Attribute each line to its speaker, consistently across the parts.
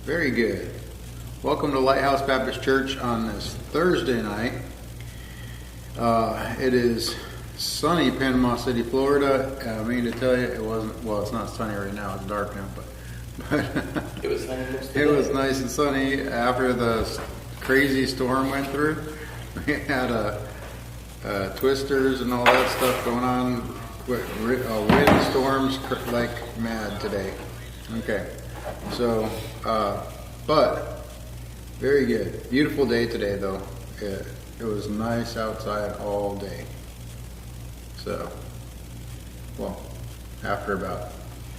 Speaker 1: Very good. Welcome to Lighthouse Baptist Church on this Thursday night. It is sunny Panama City, Florida. I mean to tell you, it wasn't. Well, it's not sunny right now. It's dark now, but
Speaker 2: it was sunny.
Speaker 1: It was nice and sunny after the crazy storm went through. We had twisters and all that stuff going on. Wind storms like mad today. Okay, so but very good. Beautiful day today, though. It was nice outside all day. So, well, after about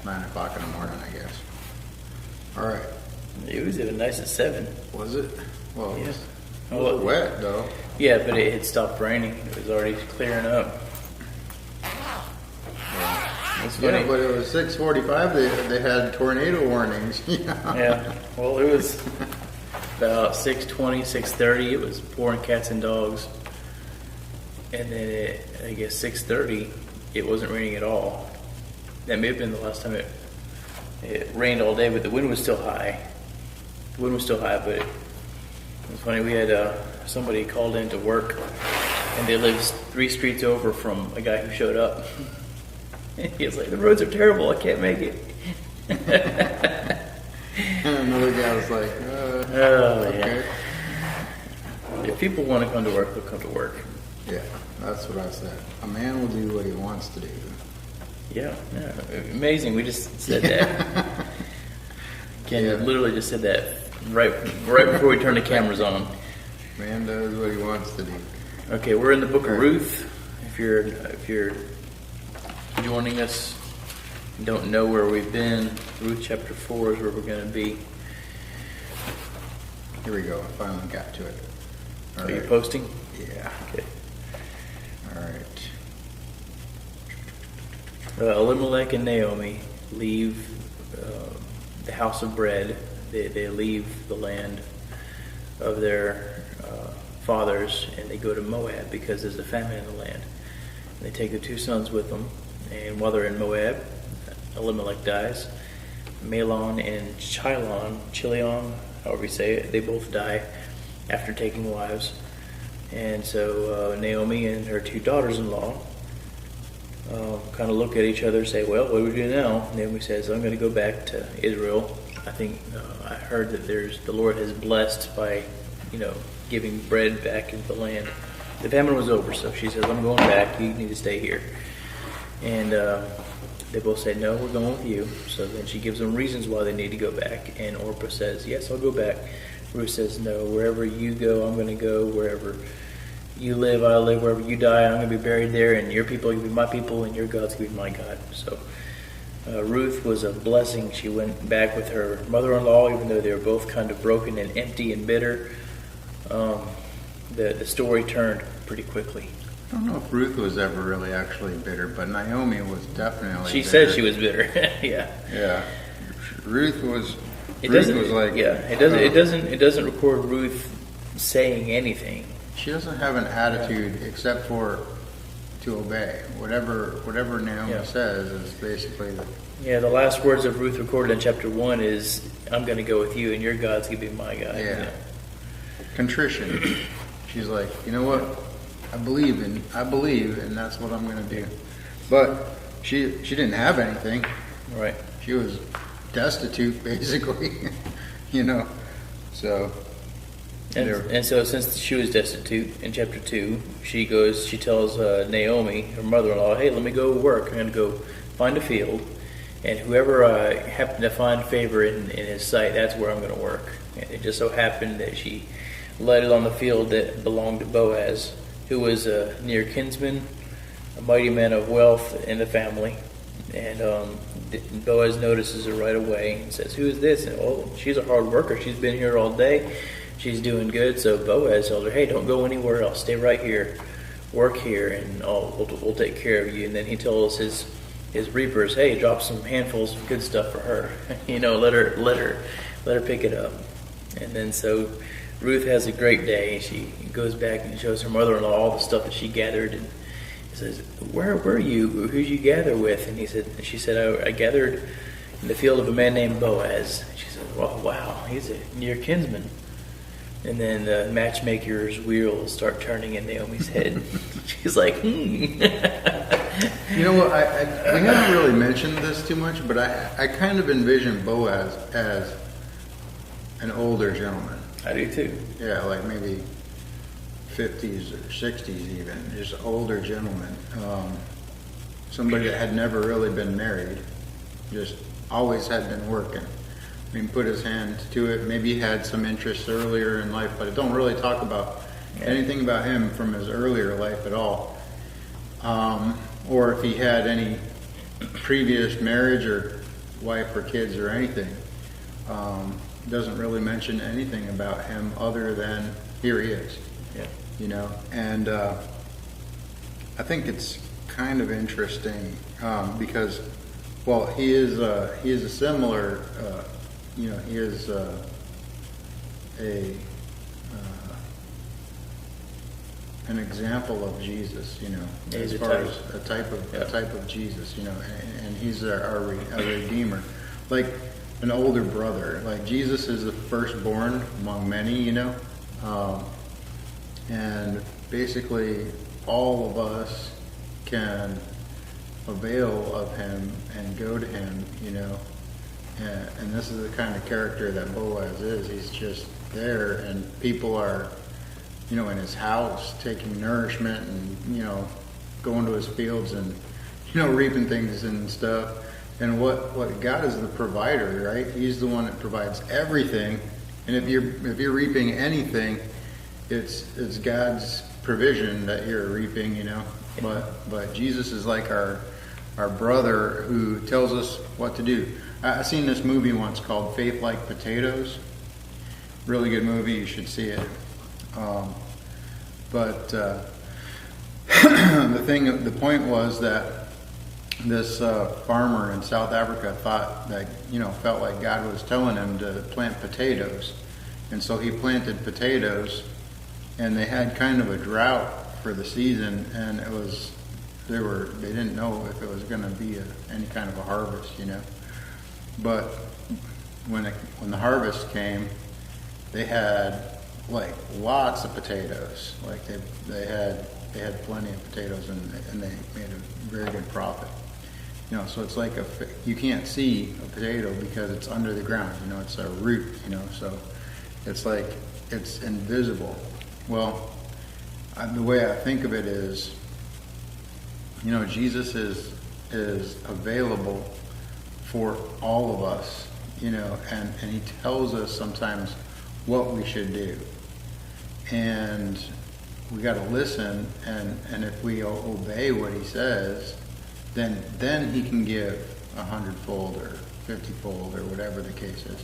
Speaker 1: 9 o'clock in the morning, I guess. All right.
Speaker 2: It was even nice at 7.
Speaker 1: Was it? Well,
Speaker 2: yeah.
Speaker 1: It was wet, though.
Speaker 2: Yeah, but it had stopped raining. It was already clearing up.
Speaker 1: Yeah, but it was 6:45. They had tornado warnings.
Speaker 2: Yeah. Well, it was about 6:20, 6:30. It was pouring cats and dogs, and then I guess 6:30, it wasn't raining at all. That may have been the last time it rained all day, but the wind was still high. But it was funny. We had somebody called in to work, and they lived 3 streets over from a guy who showed up. He was like, "The roads are terrible. I can't make it."
Speaker 1: And another guy was like,
Speaker 2: okay. Yeah. If people want to come to work, they'll come to work.
Speaker 1: Yeah, that's what I said. A man will do what he wants to do.
Speaker 2: Yeah. Amazing. We just said that. Ken literally just said that right before we turned the cameras on.
Speaker 1: Man does what he wants to do.
Speaker 2: Okay, we're in the book of Ruth. If you're joining us, don't know where we've been, Ruth chapter 4 is where we're going to be.
Speaker 1: Here we go. I finally got to it.
Speaker 2: Are you posting?
Speaker 1: Yeah.
Speaker 2: Okay.
Speaker 1: All right.
Speaker 2: Elimelech and Naomi leave the house of bread. They leave the land of their fathers, and they go to Moab because there's a famine in the land. And they take their 2 sons with them, and while they're in Moab, Elimelech dies. Mahlon and Chilion, however you say it, they both die after taking wives. And so Naomi and her 2 daughters-in-law kind of look at each other and say, "Well, what do we do now?" Naomi says, "I'm going to go back to Israel. I think I heard that the Lord has blessed by, giving bread back into the land." The famine was over, so she says, "I'm going back. You need to stay here." And they both say, "No, we're going with you." So then she gives them reasons why they need to go back. And Orpah says, "Yes, I'll go back." Ruth says, "No, wherever you go, I'm going to go. Wherever you live, I'll live. Wherever you die, I'm going to be buried there. And your people are going to be my people, and your God's going to be my God." So Ruth was a blessing. She went back with her mother-in-law, even though they were both kind of broken and empty and bitter. The story turned pretty quickly.
Speaker 1: I don't know if Ruth was ever really actually bitter, but Naomi was definitely
Speaker 2: She
Speaker 1: bitter.
Speaker 2: said she was bitter. Yeah.
Speaker 1: Yeah. Ruth was
Speaker 2: It doesn't record Ruth saying anything.
Speaker 1: She doesn't have an attitude except for to obey. Whatever Naomi says is basically
Speaker 2: the last words of Ruth recorded in chapter 1 is, "I'm going to go with you, and your God's going to be my God."
Speaker 1: Yeah. Contrition. She's like, "You know what? I believe, and that's what I'm going to do." But she didn't have anything.
Speaker 2: Right.
Speaker 1: She was destitute, basically. So.
Speaker 2: And so since she was destitute, in chapter 2, she tells Naomi, her mother-in-law, "Hey, let me go work. I'm going to go find a field, and whoever I happen to find favor in his sight, that's where I'm going to work." And it just so happened that she lighted on the field that belonged to Boaz, who was a near kinsman, a mighty man of wealth in the family. And Boaz notices her right away and says, "Who is this?" And, "Oh, she's a hard worker. She's been here all day. She's doing good." So Boaz tells her, "Hey, don't go anywhere else. Stay right here. Work here, and we'll take care of you." And then he tells his reapers, "Hey, drop some handfuls of good stuff for her. Let her pick it up." And then so Ruth has a great day. She goes back and shows her mother-in-law all the stuff that she gathered, and he says, "Where were you? Who'd you gather with?" And she said, "I gathered, in the field of a man named Boaz. She said, well, wow, he's a near kinsman. And then the matchmaker's wheels start turning in Naomi's head. She's like,
Speaker 1: You know what? We haven't really mentioned this too much, but I kind of envision Boaz as an older gentleman.
Speaker 2: I do too.
Speaker 1: Yeah, like maybe 50s or 60s even. Just older gentleman. Somebody that had never really been married. Just always had been working. I mean, put his hand to it. Maybe he had some interests earlier in life, but it don't really talk about anything about him from his earlier life at all. Or if he had any previous marriage or wife or kids or anything. Doesn't really mention anything about him other than here he is.
Speaker 2: Yeah.
Speaker 1: You know, and I think it's kind of interesting because, well, he is a similar, you know, he is an example of Jesus, you know,
Speaker 2: He's
Speaker 1: as far as a type of Jesus, you know, and he's a redeemer, like an older brother. Like Jesus is the firstborn among many, you know, and basically all of us can avail of him and go to him, you know, and this is the kind of character that Boaz is. He's just there, and people are, you know, in his house taking nourishment and, you know, going to his fields and, you know, reaping things and stuff. And what God is the provider, right? He's the one that provides everything. And if you're reaping anything, it's God's provision that you're reaping, you know. But Jesus is like our brother who tells us what to do. I seen this movie once called Faith Like Potatoes. Really good movie. You should see it. But the point was that this farmer in South Africa thought that, you know, felt like God was telling him to plant potatoes, and so he planted potatoes, and they had kind of a drought for the season, and they didn't know if it was going to be any kind of a harvest, you know. But when the harvest came, they had like lots of potatoes. Like they had plenty of potatoes, and they made a very good profit. You know, so it's like you can't see a potato because it's under the ground. You know, it's a root. You know, so it's like it's invisible. Well, the way I think of it is, you know, Jesus is available for all of us. You know, and he tells us sometimes what we should do, and we got to listen, and if we obey what he says, then he can give 100-fold or 50-fold or whatever the case is.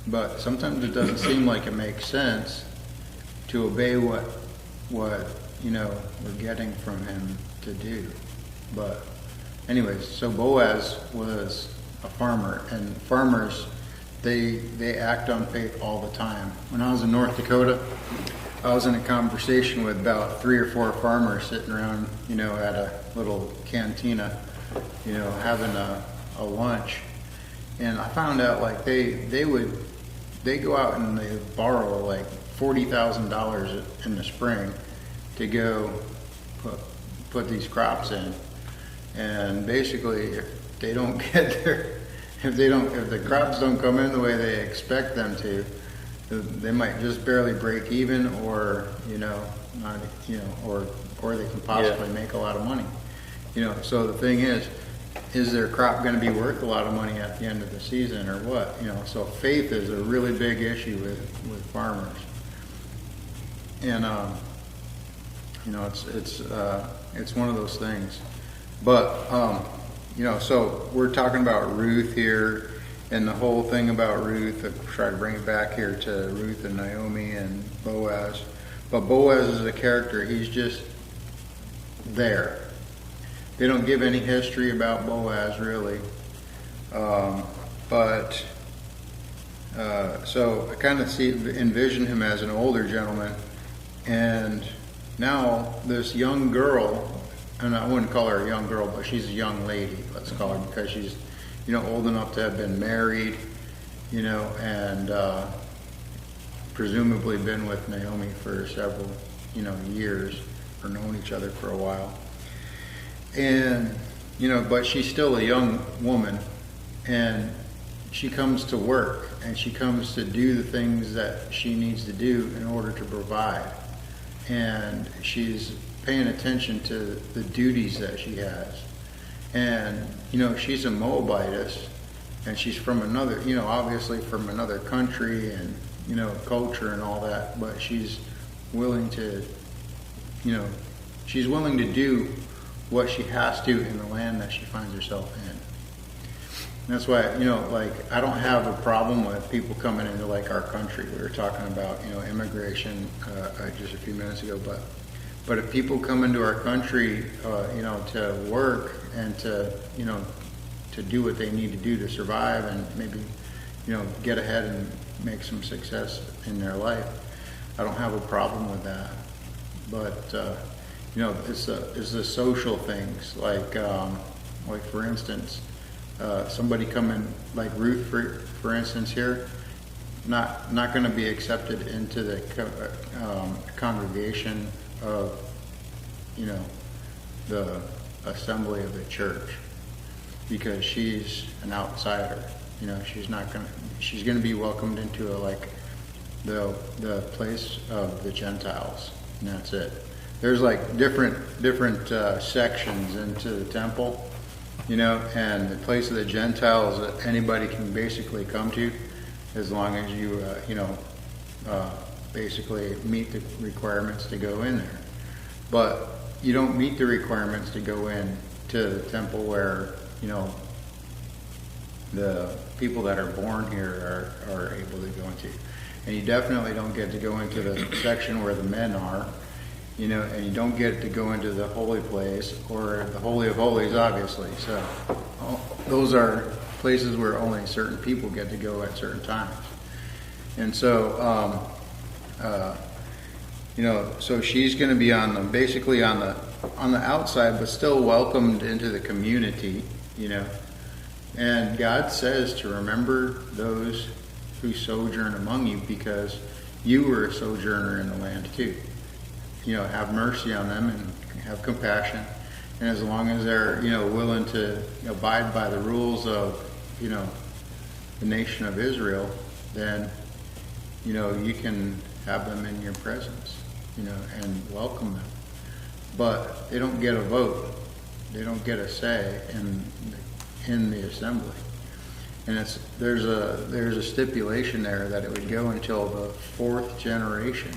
Speaker 1: But sometimes it doesn't seem like it makes sense to obey what you know we're getting from him to do. But anyways, so Boaz was a farmer, and farmers, they act on faith all the time. When I was in North Dakota, I was in a conversation with about 3 or 4 farmers sitting around, you know, at a little cantina, you know, having a lunch, and I found out like they go out and they borrow like $40,000 in the spring to go put these crops in, and basically if they don't get their if the crops don't come in the way they expect them to, they might just barely break even, or you know, not, you know, or they can possibly make a lot of money. You know, so the thing is their crop going to be worth a lot of money at the end of the season, or what? You know, so faith is a really big issue with farmers, and you know, it's one of those things. But you know, so we're talking about Ruth here, and the whole thing about Ruth. I try to bring it back here to Ruth and Naomi and Boaz. But Boaz is a character. He's just there. They don't give any history about Boaz, really. So I kind of envision him as an older gentleman. And now this young girl, and I wouldn't call her a young girl, but she's a young lady, let's call her, because she's, old enough to have been married, and presumably been with Naomi for several, years, or known each other for a while. And, but she's still a young woman, and she comes to work, and she comes to do the things that she needs to do in order to provide. And she's paying attention to the duties that she has. And, she's a Moabitess, and she's from another, obviously from another country and, culture and all that, but she's willing to, she's willing to do what she has to in the land that she finds herself in. That's why, I don't have a problem with people coming into our country. We were talking about, immigration just a few minutes ago, but if people come into our country, to work and to do what they need to do to survive and maybe, get ahead and make some success in their life, I don't have a problem with that. But, it's the social things, like for instance, somebody coming like Ruth, for instance, here, not going to be accepted into the congregation of, the assembly of the church, because she's an outsider. She's going to be welcomed into the place of the Gentiles, and that's it. There's different sections into the temple, and the place of the Gentiles that anybody can basically come to, as long as you, basically meet the requirements to go in there. But you don't meet the requirements to go in to the temple where, the people that are born here are able to go into. And you definitely don't get to go into the section where the men are, and you don't get to go into the holy place or the Holy of Holies, obviously. So those are places where only certain people get to go at certain times. And so, so she's going to be basically on the outside, but still welcomed into the community, And God says to remember those who sojourn among you, because you were a sojourner in the land too. Have mercy on them and have compassion. And as long as they're, willing to abide by the rules of, the nation of Israel, then, you can have them in your presence, and welcome them. But they don't get a vote. They don't get a say in the assembly. And there's a stipulation there that it would go until the fourth generation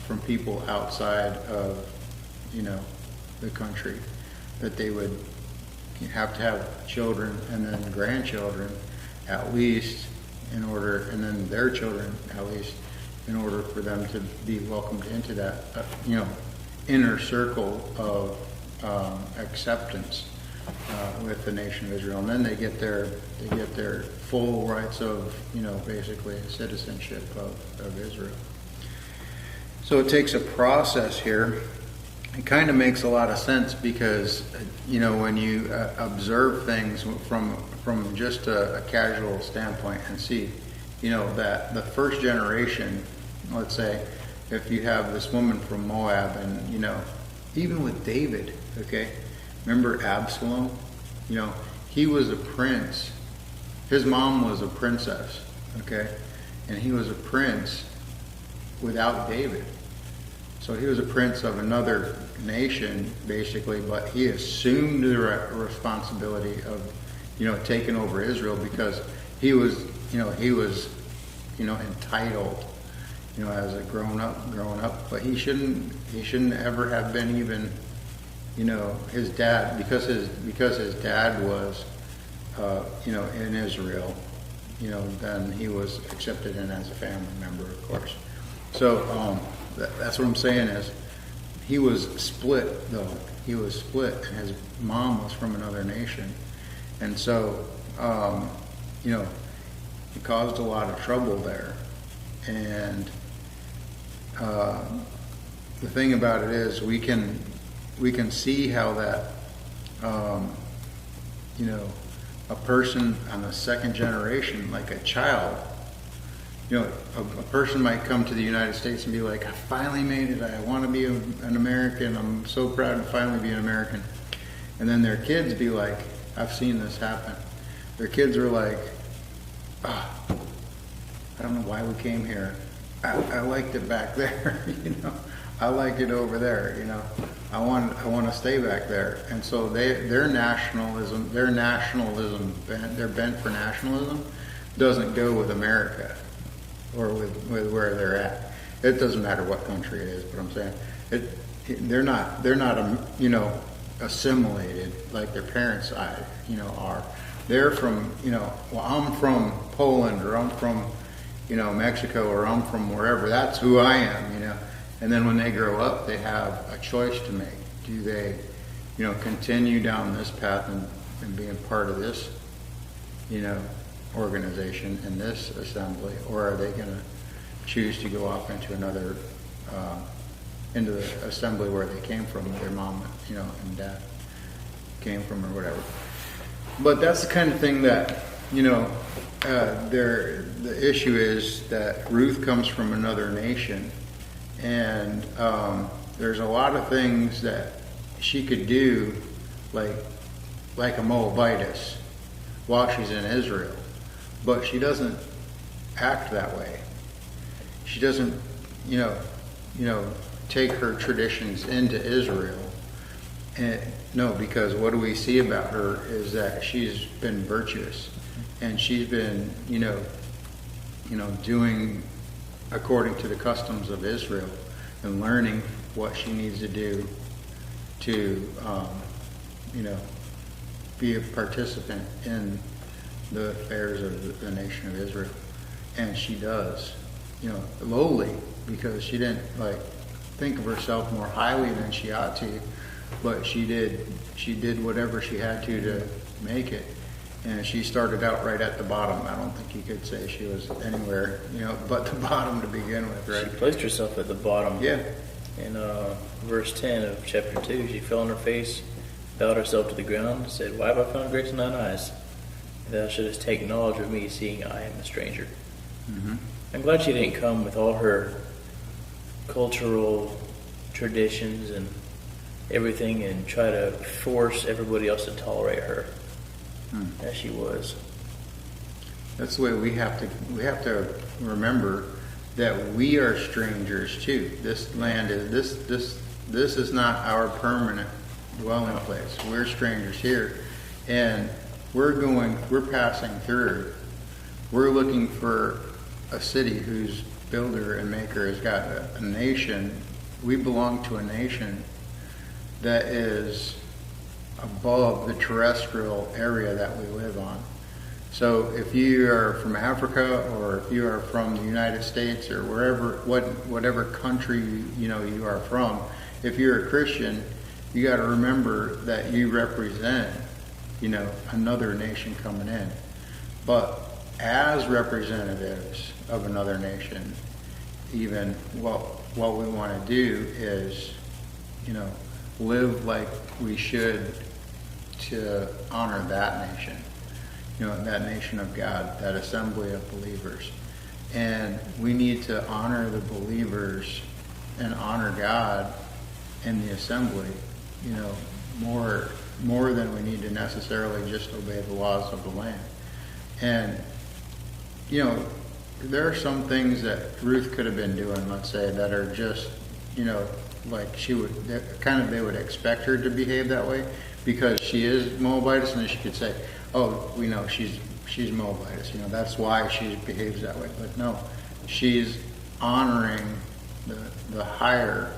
Speaker 1: from people outside of, the country, that they would have to have children and then grandchildren at least and then their children at least, in order for them to be welcomed into that, inner circle of acceptance with the nation of Israel. And then they get their full rights of, basically citizenship of Israel. So it takes a process here. It kind of makes a lot of sense because, when you observe things from just a casual standpoint and see, that the first generation, let's say, if you have this woman from Moab and, even with David, okay, remember Absalom? He was a prince. His mom was a princess, okay, and he was a prince without David. So he was a prince of another nation, basically, but he assumed the responsibility of, taking over Israel because he was entitled, as a grown up. But he shouldn't ever have been even, his dad, because his dad was, in Israel, then he was accepted in as a family member, of course. So that's what I'm saying is, he was split though. He was split, and his mom was from another nation, and so it caused a lot of trouble there. And the thing about it is, we can see how that a person on the second generation, like a child, a person might come to the United States and be like, I finally made it. I want to be an American. I'm so proud to finally be an American. And then their kids be like, I've seen this happen. Their kids are like, I don't know why we came here. I liked it back there, I liked it over there, I want to stay back there. And so their nationalism bent for nationalism doesn't go with America or with where they're at. It doesn't matter what country it is, but I'm saying they're not assimilated like their parents are. They're from, well, I'm from Poland, or I'm from, Mexico, or I'm from wherever. That's who I am, And then when they grow up, they have a choice to make. Do they, continue down this path and being part of this, organization in this assembly, or are they going to choose to go off into another, into the assembly where they came from, their mom, and dad came from, or whatever. But that's the kind of thing that, the issue is that Ruth comes from another nation, and there's a lot of things that she could do, like a Moabitess, while she's in Israel, but she doesn't act that way. She doesn't, take her traditions into Israel. And no, because what do we see about her is that she's been virtuous, and she's been, doing according to the customs of Israel, and learning what she needs to do to, be a participant in the affairs of the nation of Israel. And she does, lowly, because she didn't think of herself more highly than she ought to, but she did whatever she had to make it. And she started out right at the bottom. I don't think you could say she was anywhere, but the bottom to begin with, right?
Speaker 2: She placed herself at the bottom.
Speaker 1: Yeah.
Speaker 2: In verse 10 of chapter 2, she fell on her face, bowed herself to the ground, and said, Why have I found grace in thine eyes? Thou shouldest take knowledge of me, seeing I am a stranger.
Speaker 1: Mm-hmm.
Speaker 2: I'm glad she didn't come with all her cultural traditions and everything and try to force everybody else to tolerate her as she was.
Speaker 1: That's the way we have to remember that we are strangers too. This land is this is not our permanent dwelling place. We're strangers here, and we're passing through. We're looking for a city whose builder and maker has got a nation. We belong to a nation that is above the terrestrial area that we live on. So if you are from Africa, or if you are from the United States, or whatever country you are from, if you're a Christian, you got to remember that you represent another nation coming in. But as representatives of another nation, even what we want to do is live like we should to honor that nation, that nation of God, that assembly of believers. And we need to honor the believers and honor God in the assembly, more than we need to necessarily just obey the laws of the land. And, there are some things that Ruth could have been doing, let's say, that are just, like they would expect her to behave that way because she is Moabitess, and then she could say, oh, we know she's Moabitess, that's why she behaves that way. But no, she's honoring the higher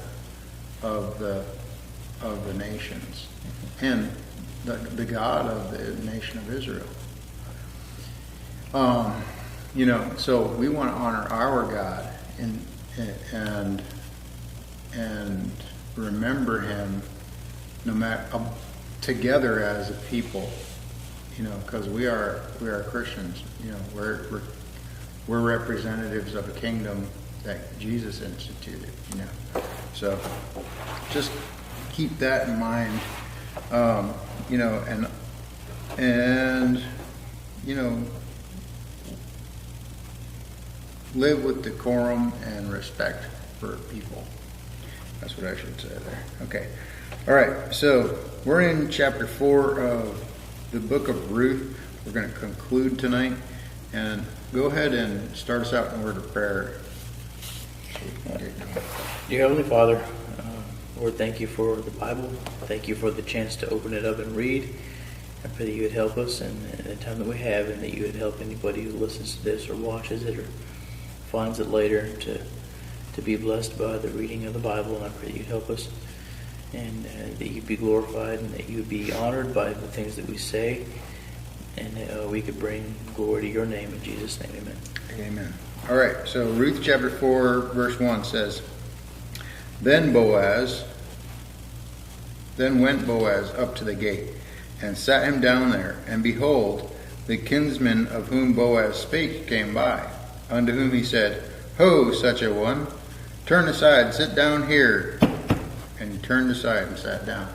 Speaker 1: of the nations and the God of the nation of Israel. So we want to honor our God and remember Him, no matter together as a people, because we are Christians. We're representatives of a kingdom that Jesus instituted. So just keep that in mind. And live with decorum and respect for people. That's what I should say there. Okay. All right. So we're in chapter 4 of the book of Ruth. We're going to conclude tonight. And go ahead and start us out in a word of prayer.
Speaker 2: Dear Heavenly Father, Lord, thank you for the Bible. Thank you for the chance to open it up and read. I pray that you would help us in the time that we have, and that you would help anybody who listens to this or watches it or finds it later to be blessed by the reading of the Bible. And I pray that you'd help us, and that you'd be glorified, and that you would be honored by the things that we say, and that we could bring glory to your name. In Jesus' name, amen.
Speaker 1: Amen. All right, so Ruth chapter 4, verse 1 says, Then went Boaz up to the gate, and sat him down there. And behold, the kinsman of whom Boaz spake came by, unto whom he said, Ho, such a one, turn aside, sit down here. And he turned aside and sat down.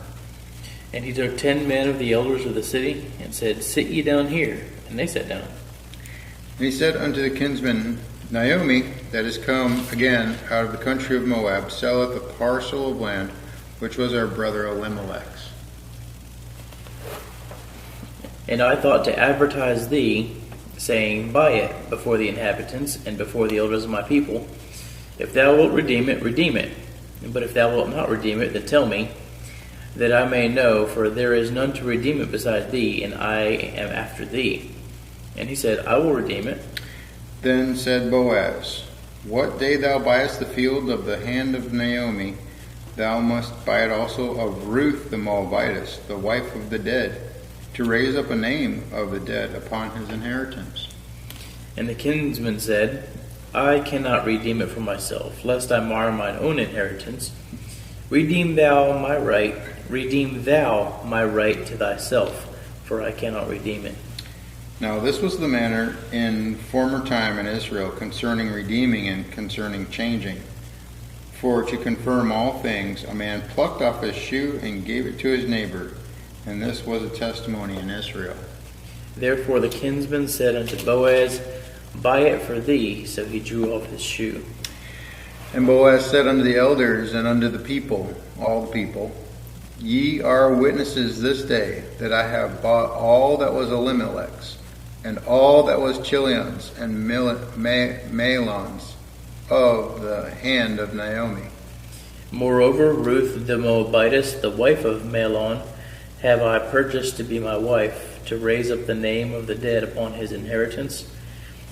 Speaker 2: And he took 10 men of the elders of the city, and said, Sit ye down here. And they sat down.
Speaker 1: And he said unto the kinsman, Naomi, that is come again out of the country of Moab, selleth a parcel of land, which was our brother Elimelech's.
Speaker 2: And I thought to advertise thee, saying, Buy it before the inhabitants, and before the elders of my people. If thou wilt redeem it, redeem it. But if thou wilt not redeem it, then tell me, that I may know, for there is none to redeem it beside thee, and I am after thee. And he said, I will redeem it.
Speaker 1: Then said Boaz, What day thou buyest the field of the hand of Naomi, thou must buy it also of Ruth the Moabitess, the wife of the dead, to raise up a name of the dead upon his inheritance.
Speaker 2: And the kinsman said, I cannot redeem it for myself, lest I mar mine own inheritance. Redeem thou my right to thyself, for I cannot redeem it.
Speaker 1: Now this was the manner in former time in Israel concerning redeeming and concerning changing. For to confirm all things, a man plucked off his shoe and gave it to his neighbor, and this was a testimony in Israel.
Speaker 2: Therefore the kinsman said unto Boaz, Buy it for thee. So he drew off his shoe.
Speaker 1: And Boaz said unto the elders and unto the people, all the people, Ye are witnesses this day that I have bought all that was Elimelech's, and all that was Chilion's and Mahlon's of the hand of Naomi.
Speaker 2: Moreover, Ruth the Moabitess, the wife of Mahlon, have I purchased to be my wife, to raise up the name of the dead upon his inheritance,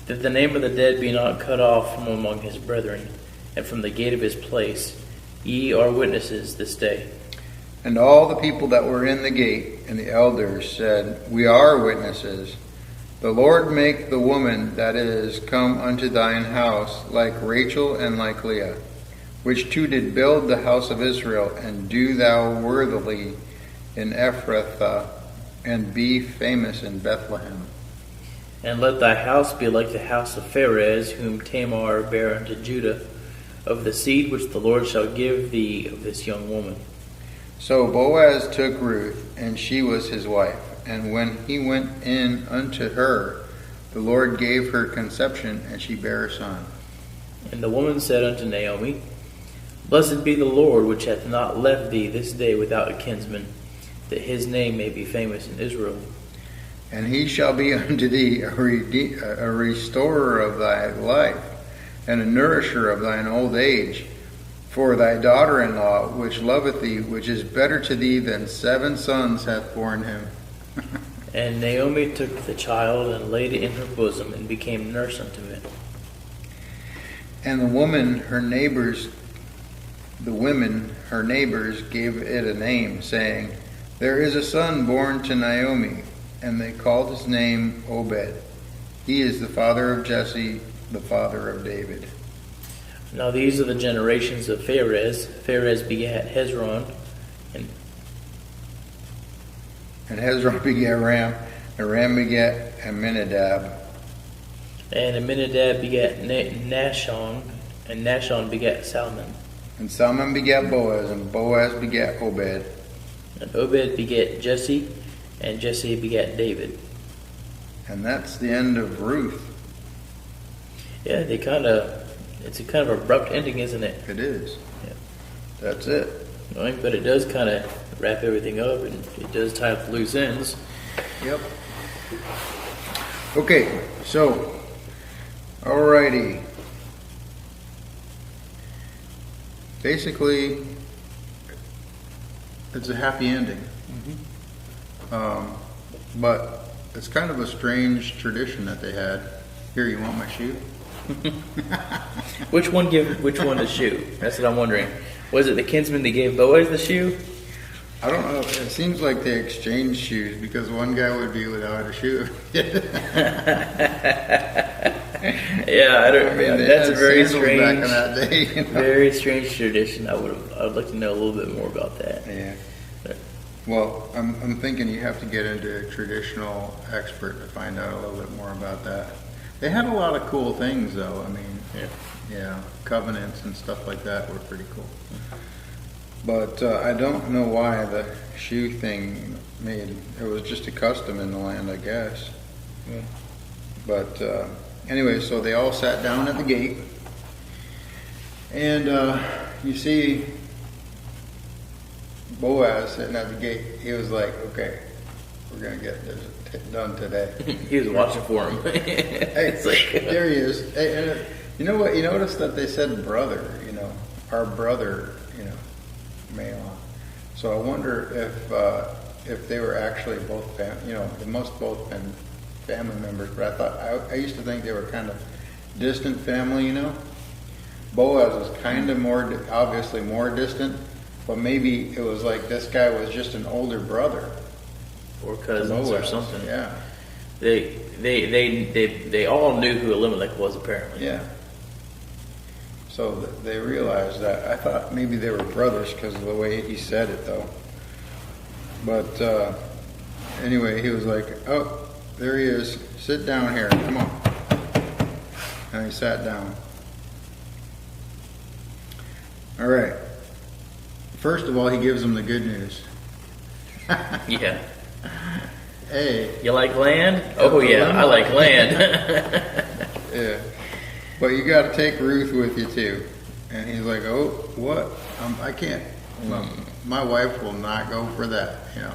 Speaker 2: that the name of the dead be not cut off from among his brethren, and from the gate of his place. Ye are witnesses this day.
Speaker 1: And all the people that were in the gate and the elders said, We are witnesses. The Lord make the woman that is come unto thine house like Rachel and like Leah, which two did build the house of Israel, and do thou worthily in Ephrathah, and be famous in Bethlehem.
Speaker 2: And let thy house be like the house of Pharez, whom Tamar bare unto Judah, of the seed which the Lord shall give thee of this young woman.
Speaker 1: So Boaz took Ruth, and she was his wife. And when he went in unto her, the Lord gave her conception, and she bare a son.
Speaker 2: And the woman said unto Naomi, Blessed be the Lord, which hath not left thee this day without a kinsman, that his name may be famous in Israel.
Speaker 1: And he shall be unto thee a restorer of thy life, and a nourisher of thine old age. For thy daughter-in-law, which loveth thee, which is better to thee than 7 sons, hath borne him.
Speaker 2: And Naomi took the child, and laid it in her bosom, and became nurse unto it.
Speaker 1: And the women, her neighbors, gave it a name, saying, There is a son born to Naomi. And they called his name Obed. He is the father of Jesse, the father of David.
Speaker 2: Now these are the generations of Pharez. Pharez begat Hezron, and
Speaker 1: Hezron begat Ram, and Ram begat Amminadab.
Speaker 2: And Amminadab begat Nahshon, and Nahshon begat Salmon.
Speaker 1: And Salmon begat Boaz, and Boaz begat Obed.
Speaker 2: And Obed begat Jesse, and Jesse begat David.
Speaker 1: And that's the end of Ruth.
Speaker 2: Yeah, it's a kind of abrupt ending, isn't it?
Speaker 1: It is.
Speaker 2: Yeah.
Speaker 1: That's it.
Speaker 2: Right, but it does kind of wrap everything up, and it does tie up the loose ends.
Speaker 1: Yep. Okay, so, alrighty. Basically, it's a happy ending. But it's kind of a strange tradition that they had. Here, you want my shoe?
Speaker 2: Which one the shoe? That's what I'm wondering. Was it the kinsman that gave Boaz the shoe?
Speaker 1: I don't know. It seems like they exchanged shoes because one guy would be without a shoe.
Speaker 2: Yeah, I don't. That's a very strange.
Speaker 1: Back in that day, you know?
Speaker 2: Very strange tradition. I'd like to know a little bit more about that.
Speaker 1: Yeah. Well, I'm thinking you have to get into a traditional expert to find out a little bit more about that. They had a lot of cool things, though. I mean, yeah, covenants and stuff like that were pretty cool. But I don't know why the shoe thing it was just a custom in the land, I guess.
Speaker 2: Yeah.
Speaker 1: But anyway, so they all sat down at the gate, and you see Boaz sitting at the gate. He was like, "Okay, we're gonna get this done today."
Speaker 2: He was watching for him.
Speaker 1: Hey, there he is. Hey, and you know what? You notice that they said brother. You know, our brother. You know, male. So I wonder if they were actually both, they must both been family members. But I used to think they were kind of distant family. You know, Boaz was kind of obviously more distant. But maybe it was like this guy was just an older brother,
Speaker 2: or cousins, or something.
Speaker 1: Yeah,
Speaker 2: they all knew who Elimelech was, apparently.
Speaker 1: Yeah. So they realized that. I thought maybe they were brothers because of the way he said it, though. But anyway, he was like, "Oh, there he is. Sit down here. Come on." And he sat down. All right. First of all, he gives them the good news.
Speaker 2: Yeah.
Speaker 1: Hey.
Speaker 2: You like land? Oh, yeah, I like land.
Speaker 1: Yeah. But you got to take Ruth with you, too. And he's like, "Oh, what? I can't. My wife will not go for that, you know.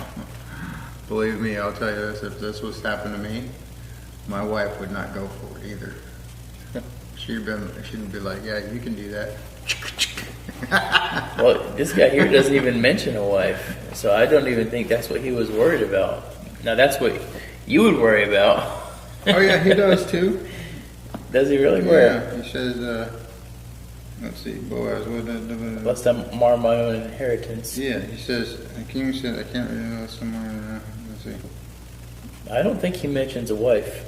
Speaker 1: Believe me, I'll tell you this. If this was happened to me, my wife would not go for it either. She'd be like, yeah, you can do that."
Speaker 2: Well, this guy here doesn't even mention a wife, so I don't even think that's what he was worried about. Now, that's what you would worry about.
Speaker 1: Oh, yeah, he does, too.
Speaker 2: Does he really?
Speaker 1: Yeah, he says, let's see, Boaz,
Speaker 2: lest I mar my own inheritance.
Speaker 1: Yeah, he says, the king said, I can't really know somewhere, let's see.
Speaker 2: I don't think he mentions a wife.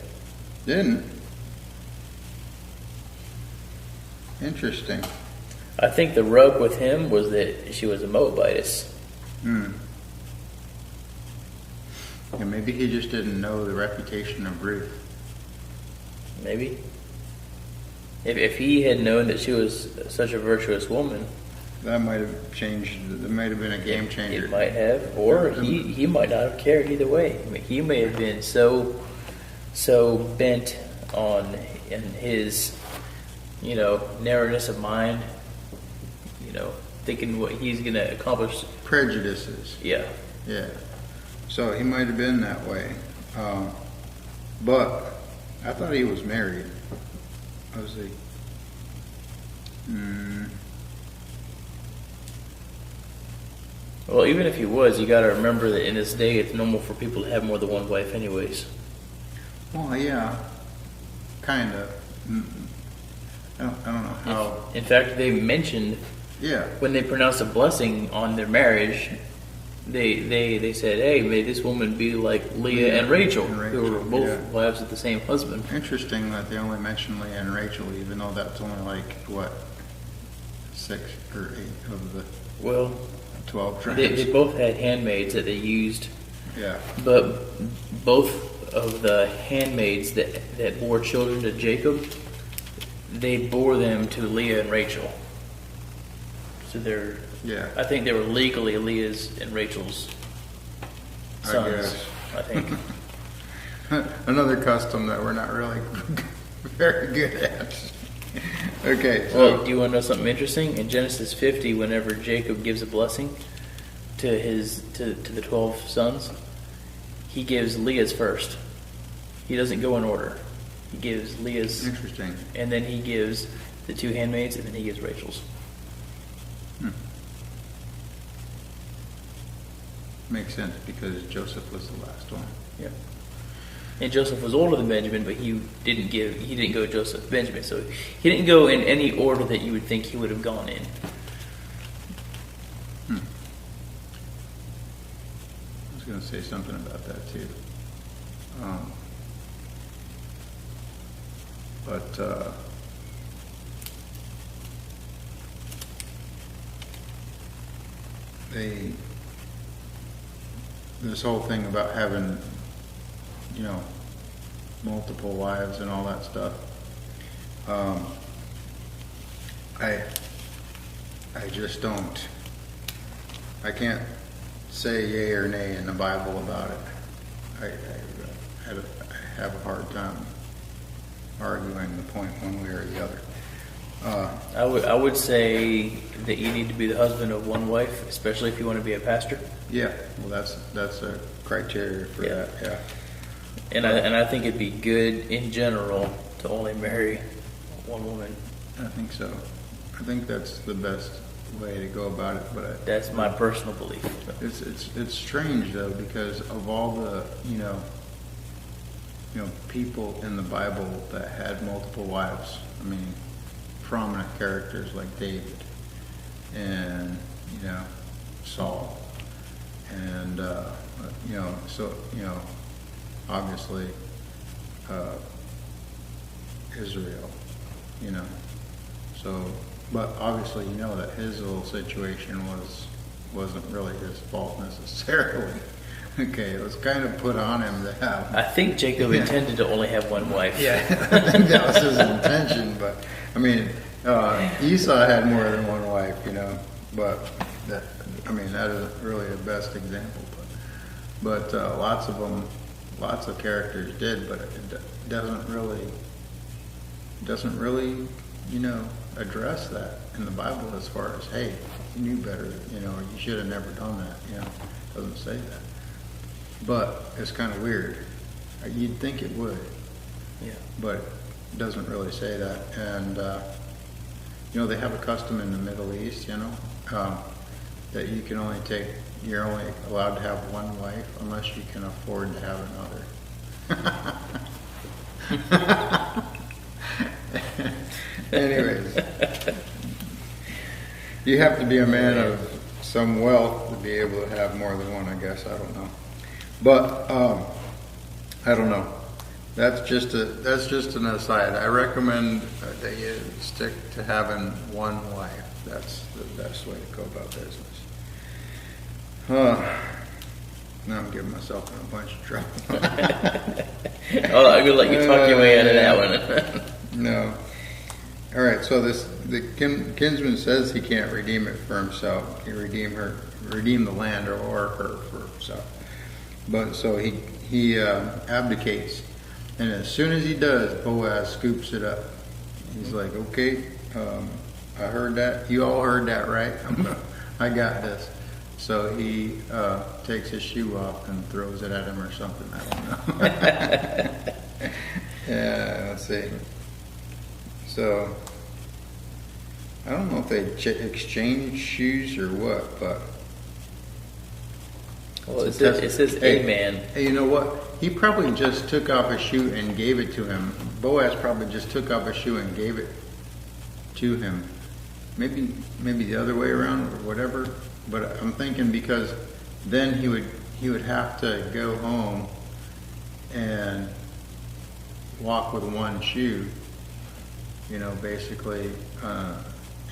Speaker 1: Didn't? Interesting.
Speaker 2: I think the rub with him was that she was a Moabitess.
Speaker 1: Yeah, maybe he just didn't know the reputation of Ruth.
Speaker 2: Maybe. If he had known that she was such a virtuous woman,
Speaker 1: that might have changed. That might have been a game changer.
Speaker 2: It might have, or he might not have cared either way. I mean, he may have been so bent on in his, narrowness of mind, thinking what he's going to accomplish.
Speaker 1: Prejudices.
Speaker 2: Yeah.
Speaker 1: Yeah. So he might have been that way. But I thought he was married. Let's see.
Speaker 2: Well, even if he was, you got to remember that in this day, it's normal for people to have more than one wife, anyways.
Speaker 1: Well, yeah, kind of. I don't know how.
Speaker 2: In fact, they mentioned, when they pronounced a blessing on their marriage, they said, "Hey, may this woman be like Leah and Rachel, who were both wives of the same husband."
Speaker 1: Interesting that they only mentioned Leah and Rachel, even though that's only 6 or 8 of the 12 tribes.
Speaker 2: They both had handmaids that they used.
Speaker 1: Yeah.
Speaker 2: But both of the handmaids that bore children to Jacob, they bore them to Leah and Rachel. So I think they were legally Leah's and Rachel's sons, I think.
Speaker 1: another custom that we're not really very good at. Okay, so
Speaker 2: Well, do you want to know something interesting? In Genesis 50, whenever Jacob gives a blessing to the 12 sons, he gives Leah's first. He doesn't go in order. He gives Leah's,
Speaker 1: interesting.
Speaker 2: and then he gives the 2 handmaids, and then he gives Rachel's.
Speaker 1: Makes sense because Joseph was the last one.
Speaker 2: Yeah. And Joseph was older than Benjamin, but he didn't go Joseph, Benjamin. So he didn't go in any order that you would think he would have gone in.
Speaker 1: I was going to say something about that too. But this whole thing about having, multiple wives and all that stuff. I just don't. I can't say yay or nay in the Bible about it. I have a hard time arguing the point one way or the other.
Speaker 2: I would say that you need to be the husband of one wife, especially if you want to be a pastor.
Speaker 1: Yeah, well, that's a criteria for that. Yeah,
Speaker 2: and I think it'd be good in general to only marry one woman.
Speaker 1: I think so. I think that's the best way to go about it. But
Speaker 2: that's my personal belief.
Speaker 1: It's strange though, because of all the people in the Bible that had multiple wives. I mean, prominent characters like David and Saul and obviously Israel, so but obviously that his little situation wasn't really his fault necessarily. Okay, it was kind of put on him to have.
Speaker 2: I think Jacob intended to only have one wife.
Speaker 1: Yeah, I think that was his intention. But I mean, Esau had more than one wife, But that isn't really the best example. But lots of characters did. But it doesn't really, address that in the Bible as far as, hey, you knew better, you should have never done that. It doesn't say that. But it's kind of weird. You'd think it would.
Speaker 2: Yeah.
Speaker 1: But it doesn't really say that. And, they have a custom in the Middle East, that you're only allowed to have one wife unless you can afford to have another. Anyways. You have to be a man of some wealth to be able to have more than one, I guess. I don't know. But I don't know. That's just an aside. I recommend that you stick to having one wife. That's the best way to go about business. Now I'm giving myself in a bunch of trouble.
Speaker 2: Oh, I'm gonna let you talk your way out of that one.
Speaker 1: No. All right. So the kinsman says he can't redeem it for himself. He redeem the land or her for himself. But so he abdicates, and as soon as he does, Boaz scoops it up. He's like, okay, I heard that. You all heard that, right? I got this. So he takes his shoe off and throws it at him or something. I don't know. Yeah, let's see. So I don't know if they exchange shoes or what, but.
Speaker 2: Well, it says a man.
Speaker 1: Hey, you know what? He probably just took off a shoe and gave it to him. Boaz probably just took off a shoe and gave it to him. Maybe the other way around or whatever. But I'm thinking because then he would have to go home and walk with one shoe, basically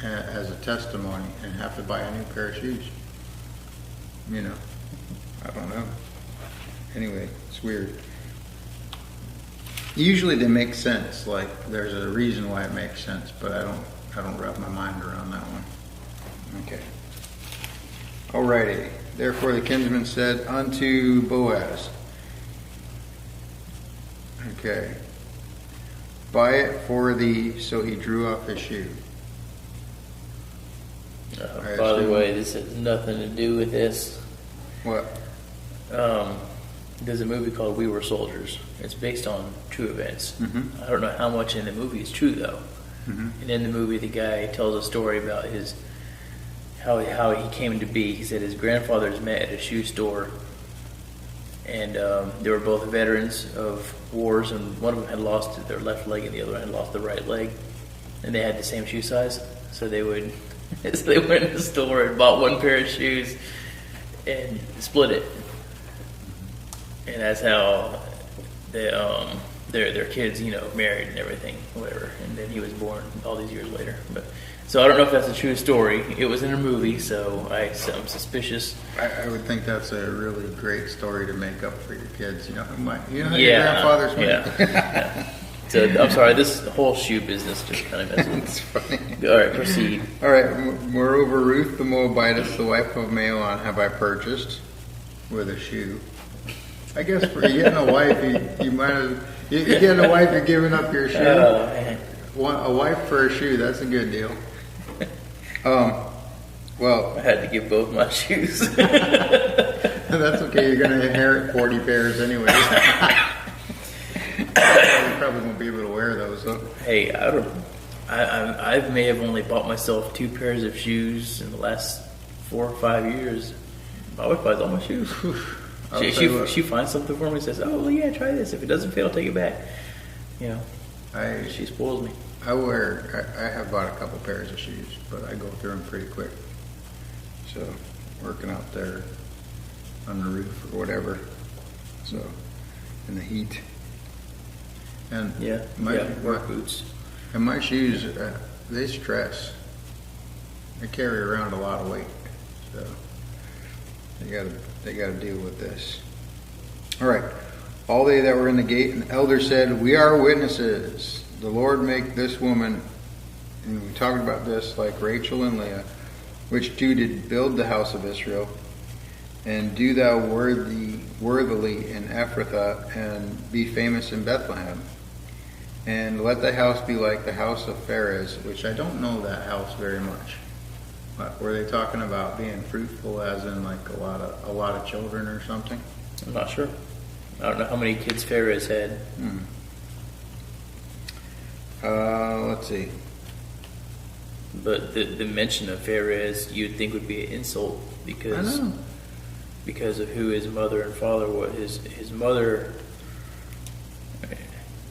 Speaker 1: as a testimony, and have to buy a new pair of shoes. I don't know. Anyway, it's weird. Usually they make sense. Like there's a reason why it makes sense, but I don't wrap my mind around that one. Okay. Alrighty. Therefore the kinsman said unto Boaz, Okay. Buy it for thee, so he drew off his shoe.
Speaker 2: By the way, this has nothing to do with this.
Speaker 1: What?
Speaker 2: There's a movie called We Were Soldiers. It's based on true events.
Speaker 1: Mm-hmm.
Speaker 2: I don't know how much in the movie is true, though.
Speaker 1: Mm-hmm.
Speaker 2: And in the movie, the guy tells a story about how he came to be. He said his grandfathers met at a shoe store, and they were both veterans of wars, and one of them had lost their left leg and the other one had lost the right leg, and they had the same shoe size, so they went in the store and bought one pair of shoes and split it, and that's how their kids, married and everything, whatever, and then he was born all these years later. But so I don't know if that's a true story. It was in a movie, so I'm suspicious.
Speaker 1: I would think that's a really great story to make up for your kids. Your grandfathers met.
Speaker 2: Yeah. So I'm sorry, this whole shoe business just kind of messes with me.
Speaker 1: It's funny.
Speaker 2: All right, proceed.
Speaker 1: All right. Moreover, Ruth the Moabitess, the wife of Mahlon, have I purchased with a shoe. I guess for getting a wife, you might have. You getting a wife, you're giving up your shoe.
Speaker 2: Oh, man.
Speaker 1: A wife for a shoe, that's a good deal. Well,
Speaker 2: I had to give both my shoes.
Speaker 1: that's okay. You're going to inherit 40 pairs anyway. You probably won't be able to wear those. So.
Speaker 2: Hey, I may have only bought myself 2 pairs of shoes in the last 4 or 5 years. My wife buys all my shoes. She finds something for me and says, "Oh, well, yeah, try this. If it doesn't fit, I'll take it back." She spoils me.
Speaker 1: I have bought a couple pairs of shoes, but I go through them pretty quick. So, working out there on the roof or whatever. So, in the heat. And
Speaker 2: work boots.
Speaker 1: And my shoes, they stress. They carry around a lot of weight. So, they gotta deal with this. All right. All they that were in the gate, and the elder said, "We are witnesses. The Lord make this woman," and we talked about this, like Rachel and Leah, which two did build the house of Israel, and do thou worthily in Ephrathah, and be famous in Bethlehem. And let the house be like the house of Pharez, which I don't know that house very much. But were they talking about being fruitful, as in like a lot of children or something?
Speaker 2: I'm not sure. I don't know how many kids Pharez had.
Speaker 1: Let's see.
Speaker 2: But the mention of Pharez, you'd think would be an insult because of who his mother and father were. His mother,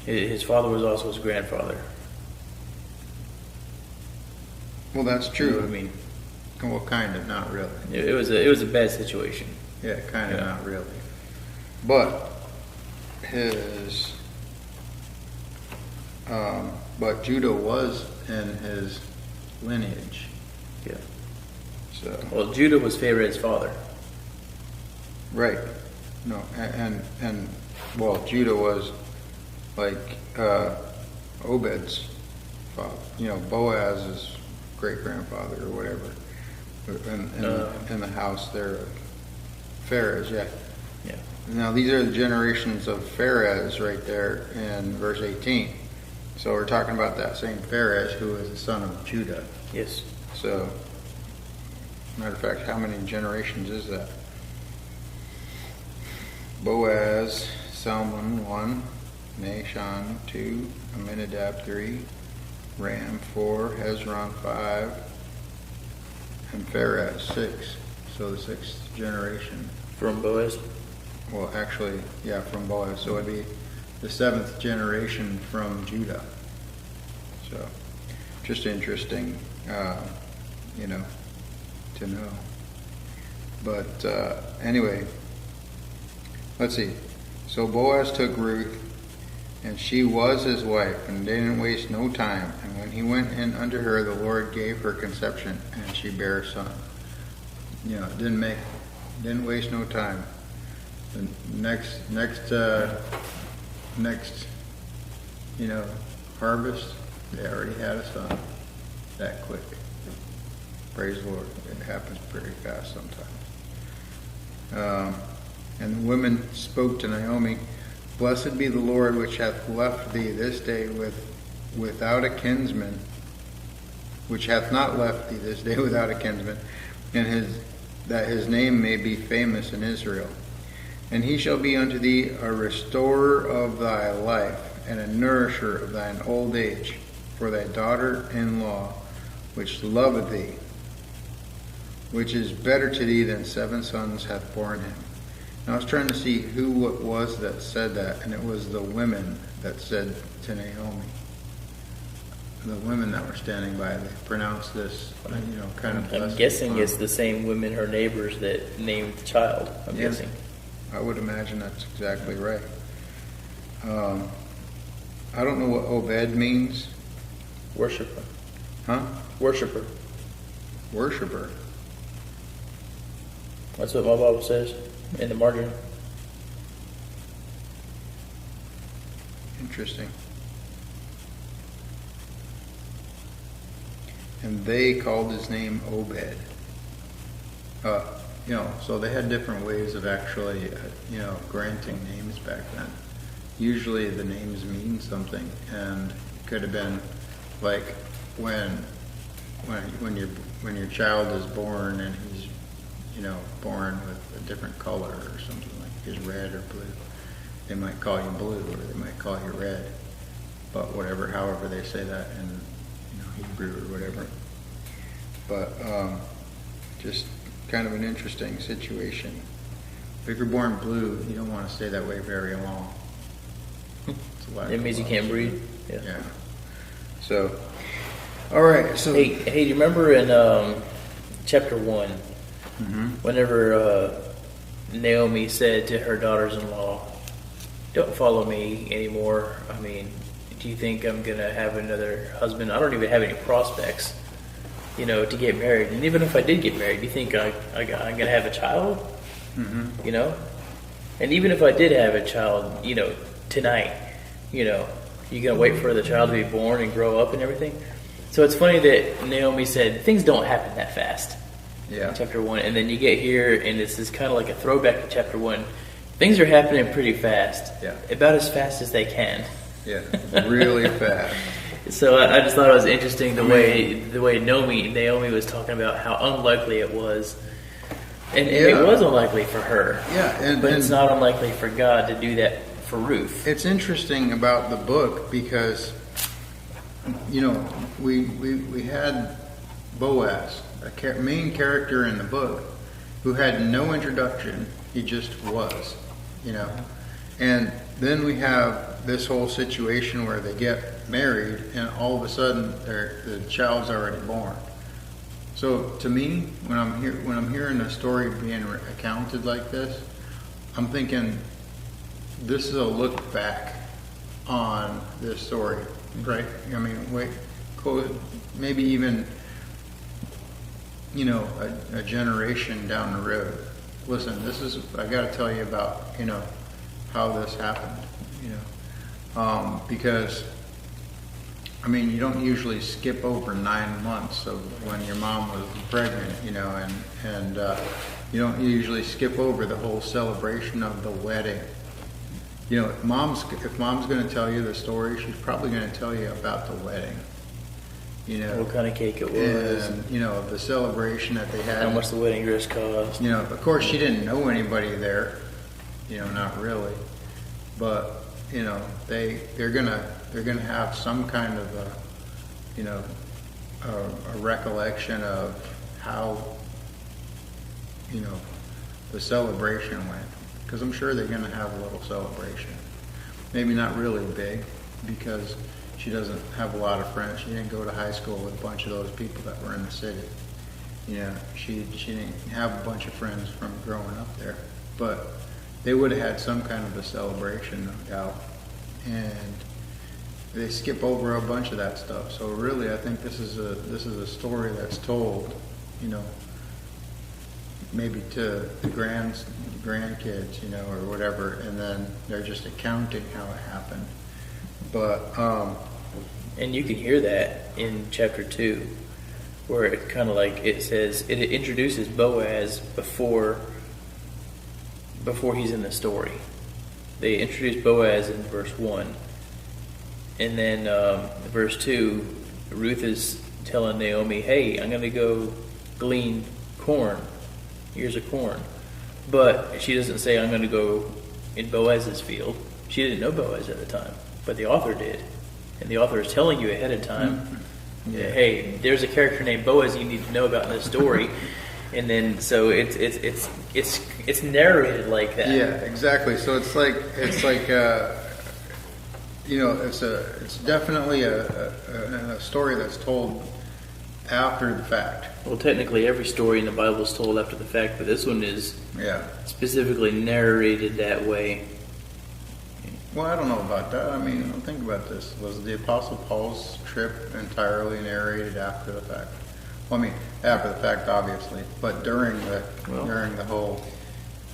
Speaker 2: his father was also his grandfather.
Speaker 1: Well, that's true.
Speaker 2: You know what I mean?
Speaker 1: Well, kind of, not really.
Speaker 2: It was a bad situation.
Speaker 1: Yeah, kind of, not really. But but Judah was in his lineage.
Speaker 2: Yeah.
Speaker 1: So.
Speaker 2: Well, Judah was Pharez's father.
Speaker 1: Right. No, and well, Judah was like Obed's father. Boaz's great grandfather or whatever. In the house there of Pharez, yeah.
Speaker 2: Yeah.
Speaker 1: Now these are the generations of Pharez right there in verse 18. So we're talking about that same Pharez who is the son of Judah.
Speaker 2: Yes.
Speaker 1: So, matter of fact, how many generations is that? Boaz, Salmon 1, Nahshon 2, Amminadab 3, Ram 4, Hezron 5, and Pharez 6. So the 6th generation.
Speaker 2: From Boaz?
Speaker 1: Well, actually, yeah, from Boaz. So it'd be the 7th generation from Judah. So, just interesting, to know. But anyway, let's see. So Boaz took Ruth, and she was his wife, and they didn't waste no time. And when he went in unto her, the Lord gave her conception, and she bare a son. Didn't waste no time. The next, harvest, they already had a son. That quick. Praise the Lord. It happens pretty fast sometimes. And the women spoke to Naomi, Blessed be the Lord which hath left thee this day without a kinsman, which hath not left thee this day without a kinsman, and that his name may be famous in Israel. And he shall be unto thee a restorer of thy life, and a nourisher of thine old age, for thy daughter-in-law, which loveth thee, which is better to thee than 7 sons hath borne him. And I was trying to see who it was that said that, and it was the women that said to Naomi. The women that were standing by, they pronounced this, kind of.
Speaker 2: I'm guessing it's the same women, her neighbors, that named the child. I'm guessing.
Speaker 1: I would imagine that's exactly right. I don't know what Obed means.
Speaker 2: Worshipper.
Speaker 1: Huh?
Speaker 2: Worshipper.
Speaker 1: Worshipper.
Speaker 2: That's what my Bible says in the margin.
Speaker 1: Interesting. And they called his name Obed. So they had different ways of actually, granting names back then. Usually the names mean something, and it could have been like when your child is born and he's, born with a different color or something, like he's red or blue. They might call you blue, or they might call you red. But however they say that in Hebrew or whatever. But just kind of an interesting situation. If you're born blue, you don't want to stay that way very long.
Speaker 2: It means you can't breathe.
Speaker 1: Yeah. So, all right. So,
Speaker 2: hey, do you remember in chapter 1, whenever Naomi said to her daughters-in-law, "Don't follow me anymore. I mean, do you think I'm going to have another husband? I don't even have any prospects, to get married. And even if I did get married, do you think I'm going to have a child? And even if I did have a child, tonight, you going to wait for the child to be born and grow up and everything?" So it's funny that Naomi said things don't happen that fast.
Speaker 1: Yeah.
Speaker 2: In chapter 1. And then you get here, and this is kind of like a throwback to chapter 1. Things are happening pretty fast.
Speaker 1: Yeah.
Speaker 2: About as fast as they can.
Speaker 1: Yeah, really fast.
Speaker 2: So I just thought it was interesting the way Naomi was talking about how unlikely it was, and it was unlikely for her.
Speaker 1: Yeah,
Speaker 2: but it's not unlikely for God to do that for Ruth.
Speaker 1: It's interesting about the book because we had Boaz, a main character in the book, who had no introduction. He just was, and then we have this whole situation where they get married and all of a sudden the child's already born. So to me, when I'm hearing a story being accounted like this, I'm thinking this is a look back on this story, right? I mean, maybe even a generation down the road. Listen, I got to tell you about how this happened. Because you don't usually skip over 9 months of when your mom was pregnant, and you don't usually skip over the whole celebration of the wedding. If mom's going to tell you the story, she's probably going to tell you about the wedding.
Speaker 2: What kind of cake it was,
Speaker 1: and the celebration that they had.
Speaker 2: How much the wedding dress cost.
Speaker 1: Of course, she didn't know anybody there. Not really, but they're gonna have some kind of a recollection of how the celebration went, because I'm sure they're gonna have a little celebration. Maybe not really big, because she doesn't have a lot of friends. She didn't go to high school with a bunch of those people that were in the city. She didn't have a bunch of friends from growing up there, but they would have had some kind of a celebration, no doubt. And they skip over a bunch of that stuff. So really, I think this is a story that's told, maybe to the grandkids, or whatever, and then they're just accounting how it happened. But
Speaker 2: and you can hear that in chapter 2, where it kind of like it says it introduces Boaz before he's in the story. they introduce Boaz in verse 1. And then verse 2, Ruth is telling Naomi, hey, I'm going to go glean corn, ears of corn. But she doesn't say, I'm going to go in Boaz's field. She didn't know Boaz at the time, but the author did. And the author is telling you ahead of time, hey, there's a character named Boaz you need to know about in this story. And then so it's narrated like that.
Speaker 1: Yeah, exactly. So it's like it's definitely a story that's told after the fact.
Speaker 2: Well, technically, every story in the Bible is told after the fact, but this one is specifically narrated that way.
Speaker 1: Well, I don't know about that. I mean, think about this. Was the Apostle Paul's trip entirely narrated after the fact? Well, I mean, after the fact, obviously, but during the whole...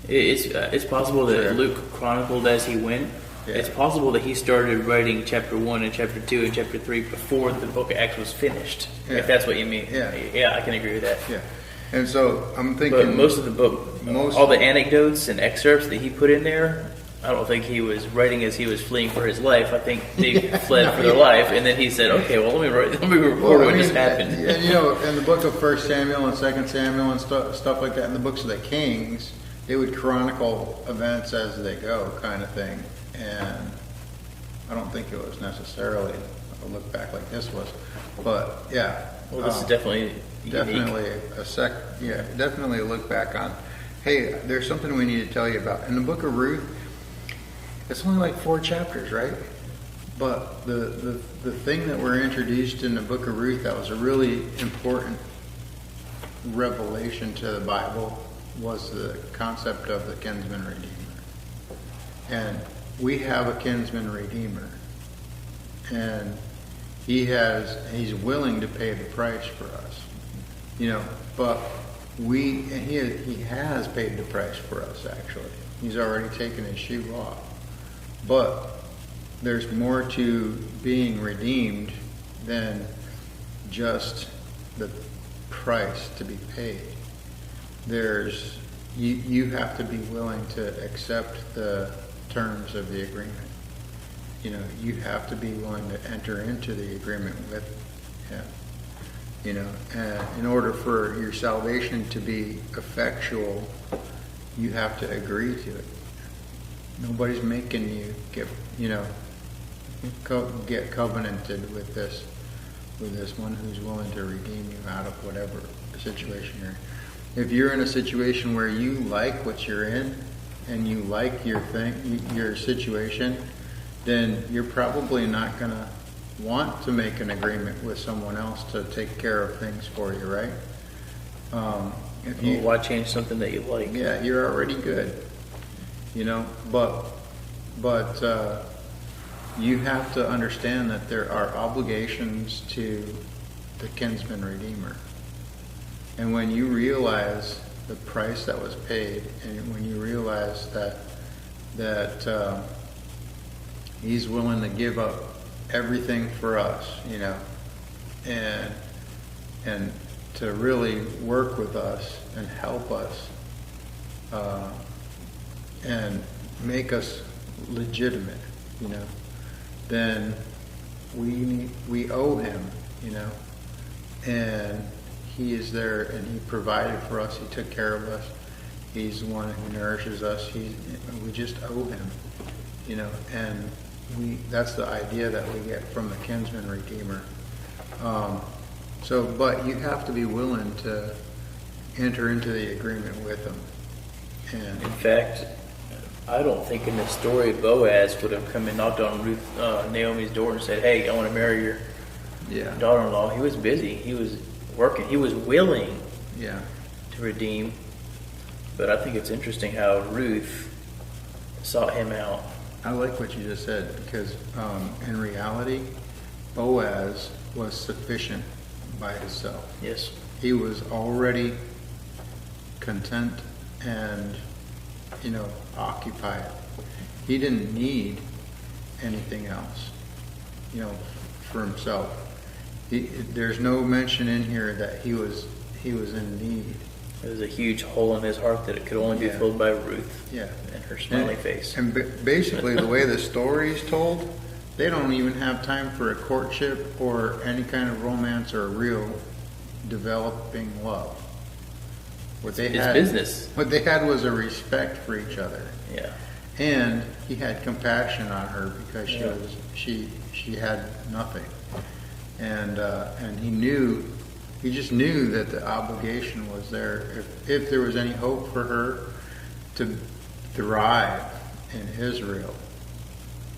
Speaker 2: It's possible that Luke chronicled as he went. Yeah. It's possible that he started writing chapter 1 and chapter 2 and chapter 3 before the book of Acts was finished, if that's what you mean. Yeah, I can agree with that.
Speaker 1: Yeah. And so I'm thinking...
Speaker 2: But most of the book, all the anecdotes and excerpts that he put in there, I don't think he was writing as he was fleeing for his life. I think they fled for their life, and then he said, okay, well, let me record what just happened.
Speaker 1: And, in the book of 1 Samuel and 2 Samuel and stuff like that, in the books of the Kings, they would chronicle events as they go, kind of thing. And I don't think it was necessarily a look back like this was, but yeah.
Speaker 2: Well, this is definitely
Speaker 1: definitely a look back on. Hey, there's something we need to tell you about in the book of Ruth. It's only like 4 chapters, right? But the thing that we're introduced in the book of Ruth that was a really important revelation to the Bible was the concept of the kinsman redeemer. And we have a kinsman redeemer, and he's willing to pay the price for us, but he has paid the price for us. Actually, he's already taken his shoe off, but there's more to being redeemed than just the price to be paid. There's you have to be willing to accept the terms of the agreement. You have to be willing to enter into the agreement with him. And in order for your salvation to be effectual, you have to agree to it. Nobody's making you get covenanted with this one who's willing to redeem you out of whatever situation you're in. If you're in a situation where you like what you're in and you like your situation, then you're probably not going to want to make an agreement with someone else to take care of things for you, right?
Speaker 2: Why change something that you like?
Speaker 1: Yeah, you're already good, but you have to understand that there are obligations to the kinsman redeemer. And when you realize the price that was paid, and when you realize that he's willing to give up everything for us, and to really work with us and help us, and make us legitimate, then we owe him, and he is there, and he provided for us. He took care of us. He's the one who nourishes us. We just owe him, and that's the idea that we get from the kinsman redeemer. But you have to be willing to enter into the agreement with him. And
Speaker 2: in fact, I don't think in this story Boaz would have come and knocked on Naomi's door and said, "Hey, I want to marry your daughter-in-law." He was busy. He was working. He was willing to redeem. But I think it's interesting how Ruth sought him out.
Speaker 1: I like what you just said, because in reality, Boaz was sufficient by himself.
Speaker 2: Yes.
Speaker 1: He was already content and, occupied. He didn't need anything else, for himself. There's no mention in here that he was in need.
Speaker 2: There was a huge hole in his heart that it could only be filled by Ruth.
Speaker 1: Yeah.
Speaker 2: And her smiling face.
Speaker 1: And basically, the way the story is told, they don't even have time for a courtship or any kind of romance or a real developing love. It's
Speaker 2: business.
Speaker 1: What they had was a respect for each other.
Speaker 2: Yeah.
Speaker 1: And he had compassion on her because she had nothing, and he just knew that the obligation was there. If there was any hope for her to thrive in Israel,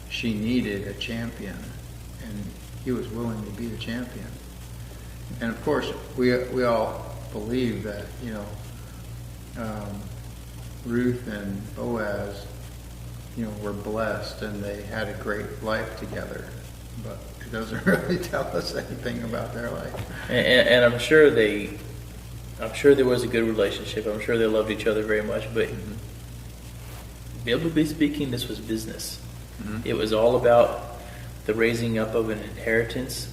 Speaker 1: she needed a champion, and he was willing to be the champion. And of course, we all believe that Ruth and Boaz, were blessed and they had a great life together, but it doesn't really tell us anything about their life.
Speaker 2: And I'm sure there was a good relationship. I'm sure they loved each other very much, but biblically speaking, this was business. Mm-hmm. It was all about the raising up of an inheritance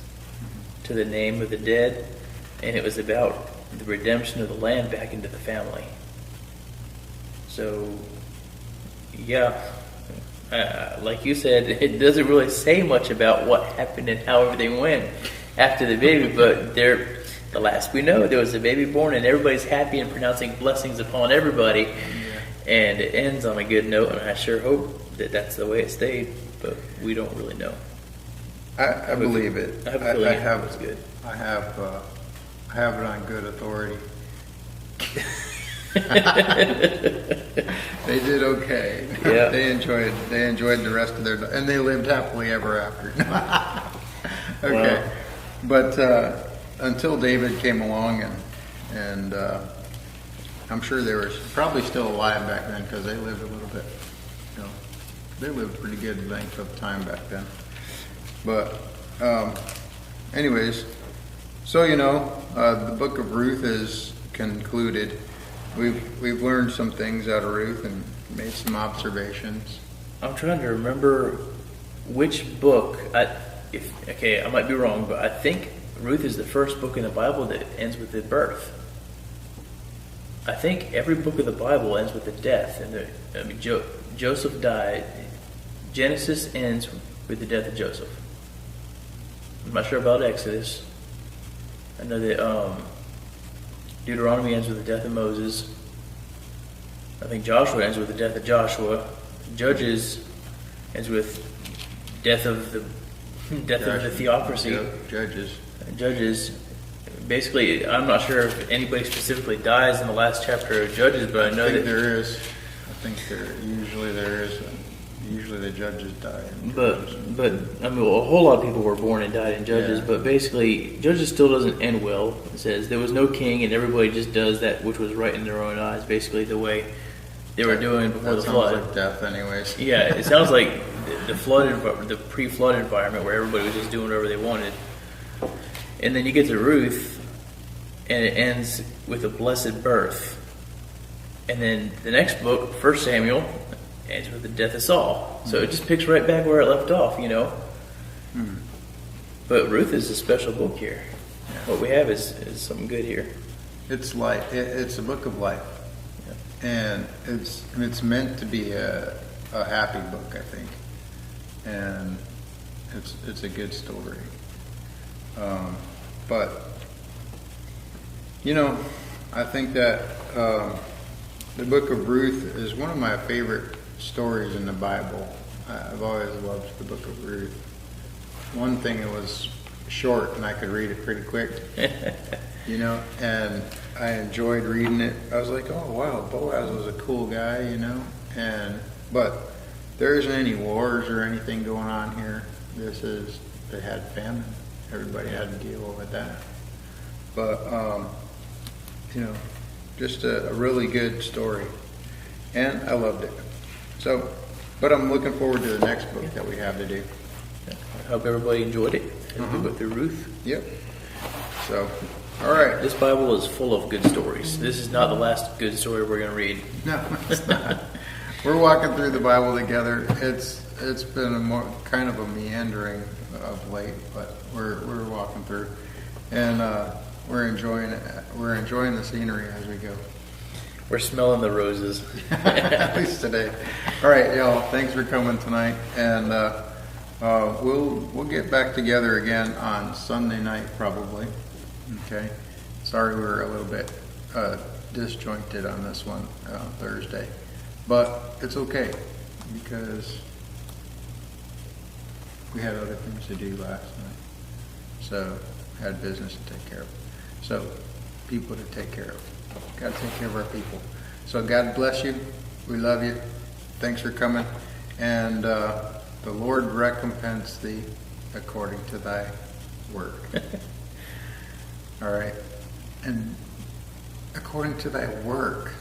Speaker 2: to the name of the dead, and it was about the redemption of the land back into the family. So, like you said, it doesn't really say much about what happened and how everything went after the baby, but the last we know, there was a baby born, and everybody's happy and pronouncing blessings upon everybody, and it ends on a good note, and I sure hope that that's the way it stayed, but we don't really know.
Speaker 1: I believe it.
Speaker 2: I have a feeling it was good.
Speaker 1: I have it on good authority. They did okay.
Speaker 2: Yeah.
Speaker 1: They enjoyed the rest of their, and they lived happily ever after. Okay. Wow. But until David came along, and I'm sure they were probably still alive back then because they lived a little bit. They lived pretty good length of time back then. But anyways, so the book of Ruth is concluded. We've learned some things out of Ruth and made some observations.
Speaker 2: I'm trying to remember which book. I might be wrong, but I think Ruth is the first book in the Bible that ends with the birth. I think every book of the Bible ends with the death, and Joseph died. Genesis ends with the death of Joseph. I'm not sure about Exodus. I know that Deuteronomy ends with the death of Moses. I think Joshua ends with the death of Joshua. Judges ends with death of the theocracy. Judges. Basically, I'm not sure if anybody specifically dies in the last chapter of Judges, but I know that
Speaker 1: there is. I think usually there is. Usually the judges die.
Speaker 2: But a whole lot of people were born and died in Judges. Yeah. But basically, Judges still doesn't end well. It says there was no king, and everybody just does that which was right in their own eyes. Basically, the way they were doing before the flood.
Speaker 1: Sounds like death, anyways.
Speaker 2: Yeah, it sounds like the pre-flood environment where everybody was just doing whatever they wanted. And then you get to Ruth, and it ends with a blessed birth. And then the next book, 1 Samuel, ends with the death of Saul. So it just picks right back where it left off, But Ruth is a special book here. Yeah. What we have is something good here.
Speaker 1: It's life. It's a book of life. Yeah. And it's meant to be a happy book, I think. And it's a good story. But I think that the book of Ruth is one of my favorite stories in the Bible. I've always loved the book of Ruth. One thing, it was short and I could read it pretty quick, and I enjoyed reading it. I was like, oh wow, Boaz was a cool guy, but there isn't any wars or anything going on here. They had famine. Everybody had to deal with that. But, just a really good story. And I loved it. So, but I'm looking forward to the next book that we have to do.
Speaker 2: I hope everybody enjoyed it as we go through Ruth.
Speaker 1: Yep. So, all right.
Speaker 2: This Bible is full of good stories. This is not the last good story we're going to read.
Speaker 1: No, it's not. We're walking through the Bible together. It's been kind of a meandering of late, but we're walking through. And we're enjoying it. We're enjoying the scenery as we go.
Speaker 2: We're smelling the roses.
Speaker 1: At least today. All right, y'all. Thanks for coming tonight, and we'll get back together again on Sunday night probably. Okay. Sorry we were a little bit disjointed on this one Thursday, but it's okay because we had other things to do last night. So had business to take care of. So people to take care of. Got to take care of our people. So God bless you. We love you. Thanks for coming. And the Lord recompense thee according to thy work. All right. And according to thy work,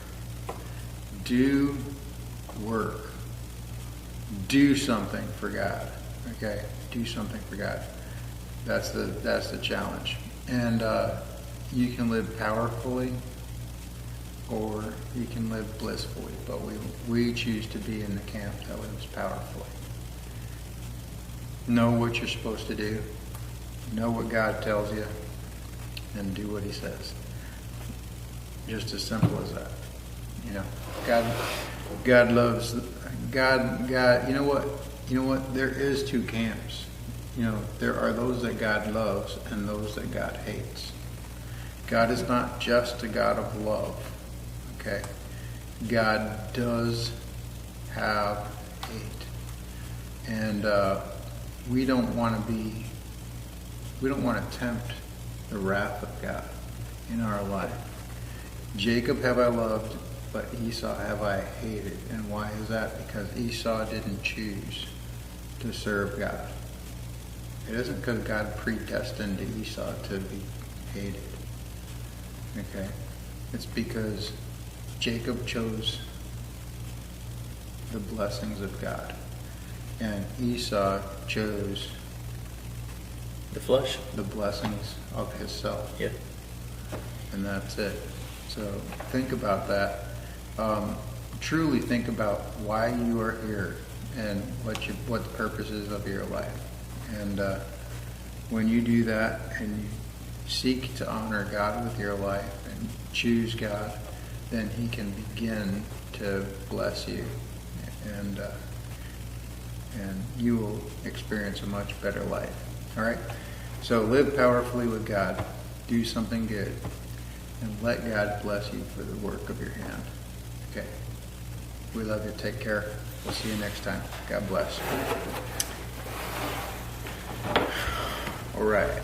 Speaker 1: do work. Do something for God. Okay? Do something for God. That's the challenge. And you can live powerfully or you can live blissfully, but we choose to be in the camp that lives powerfully. Know what you're supposed to do. Know what God tells you, and do what He says. Just as simple as that. You know, God loves God. You know what? There is two camps. You know, there are those that God loves and those that God hates. God is not just a God of love. Okay, God does have hate, and we don't want to tempt the wrath of God in our life. Jacob have I loved, but Esau have I hated. And why is that? Because Esau didn't choose to serve God. It isn't because God predestined Esau to be hated. Okay, it's because Jacob chose the blessings of God, and Esau chose
Speaker 2: the flesh,
Speaker 1: the blessings of himself.
Speaker 2: Yeah.
Speaker 1: And that's it. So think about that. Truly think about why you are here and what the purpose is of your life. And when you do that and you seek to honor God with your life and choose God, then He can begin to bless you, and you will experience a much better life. All right? So live powerfully with God. Do something good. And let God bless you for the work of your hand. Okay. We love you. Take care. We'll see you next time. God bless. All right.